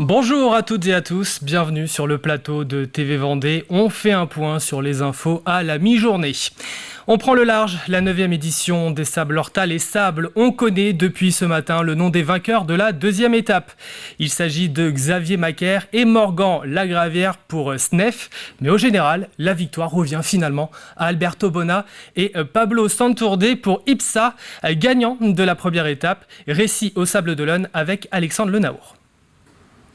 Bonjour à toutes et à tous, bienvenue sur le plateau de TV Vendée. On fait un point sur les infos à la mi-journée. On prend le large, la 9e édition des Sables Horta. Les Sables, on connaît depuis ce matin le nom des vainqueurs de la deuxième étape. Il s'agit de Xavier Macaire et Morgan Lagravière pour SNEF. Mais au général, la victoire revient finalement à Alberto Bona et Pablo Santourdé pour IPSA, gagnant de la première étape. Récit au Sables d'Olonne avec Alexandre Lenaour.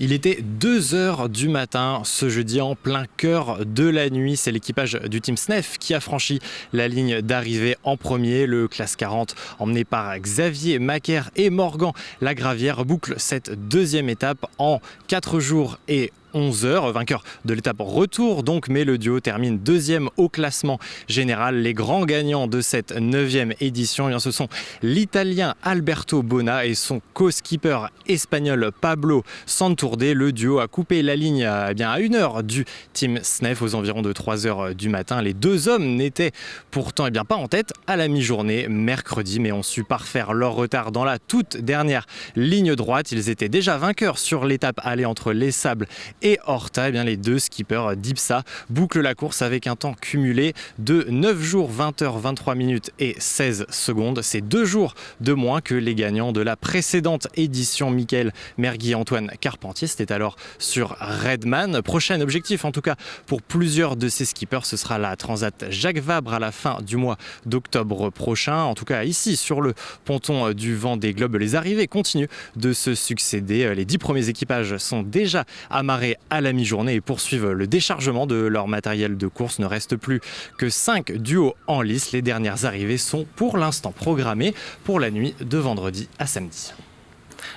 Il était 2h du matin ce jeudi en plein cœur de la nuit. C'est l'équipage du team SNEF qui a franchi la ligne d'arrivée en premier. Le classe 40 emmené par Xavier Macaire et Morgan Lagravière boucle cette deuxième étape en 4 jours et 11 heures, vainqueur de l'étape retour donc, mais le duo termine deuxième au classement général. Les grands gagnants de cette 9e édition, eh bien, ce sont l'Italien Alberto Bona et son co-skipper espagnol Pablo Santourdé. Le duo a coupé la ligne à 1 heure du team SNEF aux environs de 3 heures du matin. Les deux hommes n'étaient pourtant pas en tête à la mi-journée mercredi, mais ont su parfaire leur retard dans la toute dernière ligne droite. Ils étaient déjà vainqueurs sur l'étape aller entre Les Sables et Horta. Les deux skippers d'IPSA bouclent la course avec un temps cumulé de 9 jours, 20 heures, 23 minutes et 16 secondes. C'est 2 jours de moins que les gagnants de la précédente édition. Mickaël Mergui et Antoine Carpentier, c'était alors sur Redman. Prochain objectif en tout cas pour plusieurs de ces skippers, ce sera la Transat Jacques Vabre à la fin du mois d'octobre prochain. En tout cas ici sur le ponton du Vendée Globe, les arrivées continuent de se succéder. Les 10 premiers équipages sont déjà amarrés à la mi-journée et poursuivent le déchargement de leur matériel de course. Ne reste plus que 5 duos en lice. Les dernières arrivées sont pour l'instant programmées pour la nuit de vendredi à samedi.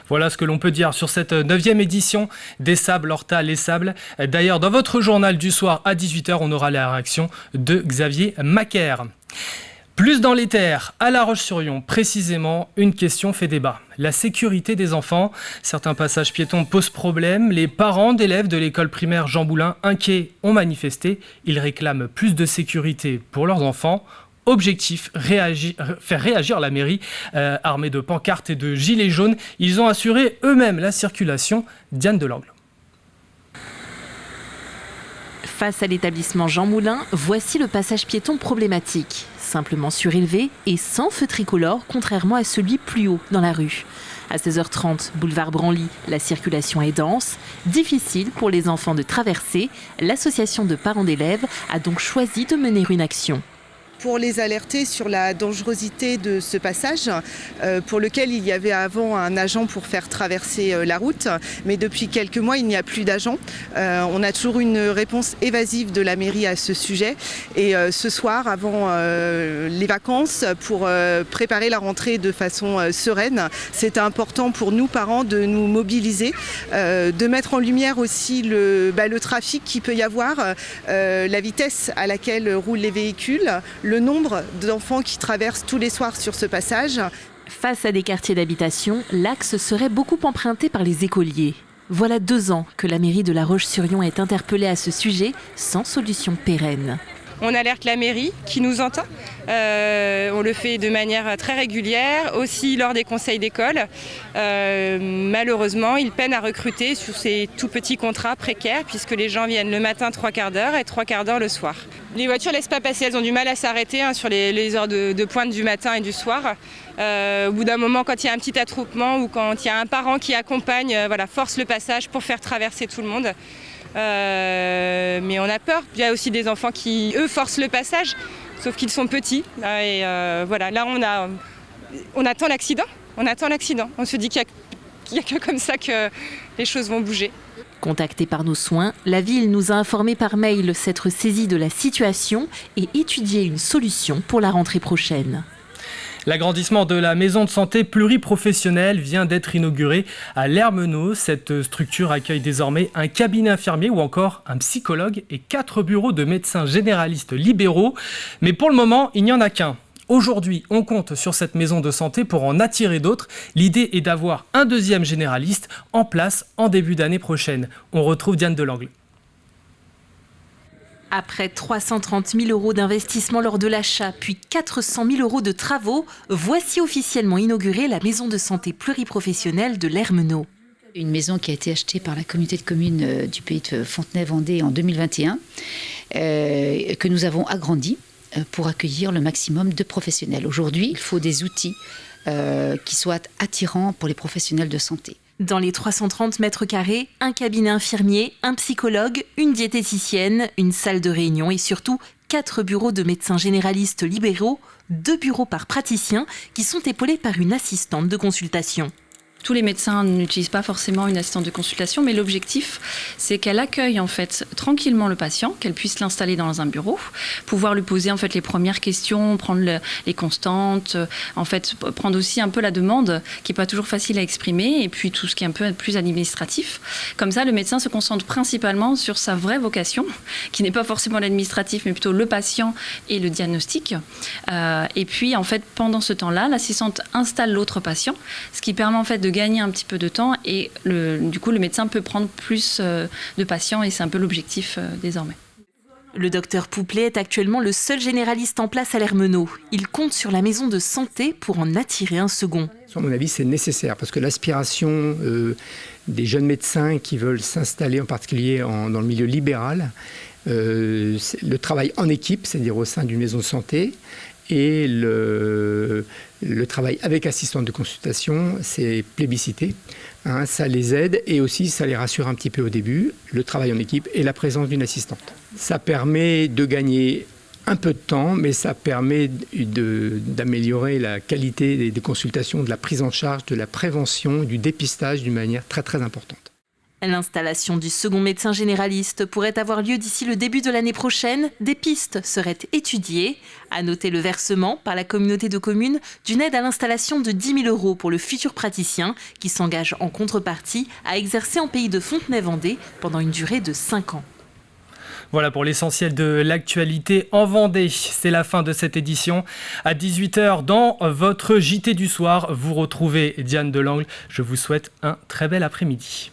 Voilà ce que l'on peut dire sur cette 9e édition des Sables Horta Les Sables. D'ailleurs, dans votre journal du soir à 18h, on aura la réaction de Xavier Macaire. Plus dans les terres, à La Roche-sur-Yon, précisément, une question fait débat. La sécurité des enfants. Certains passages piétons posent problème. Les parents d'élèves de l'école primaire Jean Boulin, inquiets, ont manifesté. Ils réclament plus de sécurité pour leurs enfants. Objectif, faire réagir la mairie, armée de pancartes et de gilets jaunes. Ils ont assuré eux-mêmes la circulation. Diane Delangle. Face à l'établissement Jean Moulin, voici le passage piéton problématique. Simplement surélevé et sans feu tricolore, contrairement à celui plus haut dans la rue. À 16h30, boulevard Branly, la circulation est dense. Difficile pour les enfants de traverser. L'association de parents d'élèves a donc choisi de mener une action. Pour les alerter sur la dangerosité de ce passage, pour lequel il y avait avant un agent pour faire traverser la route, mais depuis quelques mois il n'y a plus d'agent. On a toujours une réponse évasive de la mairie à ce sujet, et ce soir avant les vacances, pour préparer la rentrée de façon sereine, c'est important pour nous parents de nous mobiliser, de mettre en lumière aussi le trafic qu'il peut y avoir, la vitesse à laquelle roulent les véhicules, le nombre d'enfants qui traversent tous les soirs sur ce passage. Face à des quartiers d'habitation, l'axe serait beaucoup emprunté par les écoliers. Voilà 2 ans que la mairie de La Roche-sur-Yon est interpellée à ce sujet, sans solution pérenne. On alerte la mairie qui nous entend. On le fait de manière très régulière, aussi lors des conseils d'école. Malheureusement, ils peinent à recruter sur ces tout petits contrats précaires puisque les gens viennent le matin 3/4 d'heure et 3/4 d'heure le soir. Les voitures ne laissent pas passer, elles ont du mal à s'arrêter sur les heures de pointe du matin et du soir. Au bout d'un moment, quand il y a un petit attroupement ou quand il y a un parent qui accompagne, force le passage pour faire traverser tout le monde. Mais on a peur. Il y a aussi des enfants qui, eux, forcent le passage, sauf qu'ils sont petits. Et là, on attend l'accident. On se dit qu'il n'y a que comme ça que les choses vont bouger. Contactée par nos soins, la ville nous a informé par mail s'être saisie de la situation et étudier une solution pour la rentrée prochaine. L'agrandissement de la maison de santé pluriprofessionnelle vient d'être inauguré à l'Hermenot. Cette structure accueille désormais un cabinet infirmier ou encore un psychologue et 4 bureaux de médecins généralistes libéraux. Mais pour le moment, il n'y en a qu'un. Aujourd'hui, on compte sur cette maison de santé pour en attirer d'autres. L'idée est d'avoir un 2e généraliste en place en début d'année prochaine. On retrouve Diane Delangle. Après 330 000 € d'investissement lors de l'achat, puis 400 000 € de travaux, voici officiellement inaugurée la maison de santé pluriprofessionnelle de l'Hermenot. Une maison qui a été achetée par la communauté de communes du pays de Fontenay-Vendée en 2021, que nous avons agrandie pour accueillir le maximum de professionnels. Aujourd'hui, il faut des outils qui soient attirants pour les professionnels de santé. Dans les 330 mètres carrés, un cabinet infirmier, un psychologue, une diététicienne, une salle de réunion et surtout 4 bureaux de médecins généralistes libéraux, 2 bureaux par praticien qui sont épaulés par une assistante de consultation. Tous les médecins n'utilisent pas forcément une assistante de consultation, mais l'objectif, c'est qu'elle accueille en fait tranquillement le patient, qu'elle puisse l'installer dans un bureau, pouvoir lui poser en fait les premières questions, prendre les constantes, en fait prendre aussi un peu la demande qui n'est pas toujours facile à exprimer, et puis tout ce qui est un peu plus administratif. Comme ça, le médecin se concentre principalement sur sa vraie vocation, qui n'est pas forcément l'administratif, mais plutôt le patient et le diagnostic. Et puis en fait, pendant ce temps-là, l'assistante installe l'autre patient, ce qui permet en fait de gagner un petit peu de temps et du coup le médecin peut prendre plus de patients et c'est un peu l'objectif désormais. Le docteur Pouplet est actuellement le seul généraliste en place à l'Hermenot. Il compte sur la maison de santé pour en attirer un second. À mon avis, c'est nécessaire parce que l'aspiration des jeunes médecins qui veulent s'installer en particulier dans le milieu libéral, le travail en équipe, c'est-à-dire au sein d'une maison de santé, et le travail avec assistante de consultation, c'est plébiscité. Ça les aide et aussi ça les rassure un petit peu au début, le travail en équipe et la présence d'une assistante. Ça permet de gagner un peu de temps, mais ça permet d'améliorer la qualité des consultations, de la prise en charge, de la prévention, du dépistage d'une manière très très importante. L'installation du second médecin généraliste pourrait avoir lieu d'ici le début de l'année prochaine. Des pistes seraient étudiées. À noter le versement par la communauté de communes d'une aide à l'installation de 10 000 € pour le futur praticien qui s'engage en contrepartie à exercer en pays de Fontenay-Vendée pendant une durée de 5 ans. Voilà pour l'essentiel de l'actualité en Vendée. C'est la fin de cette édition. À 18h, dans votre JT du soir, vous retrouvez Diane Delangle. Je vous souhaite un très bel après-midi.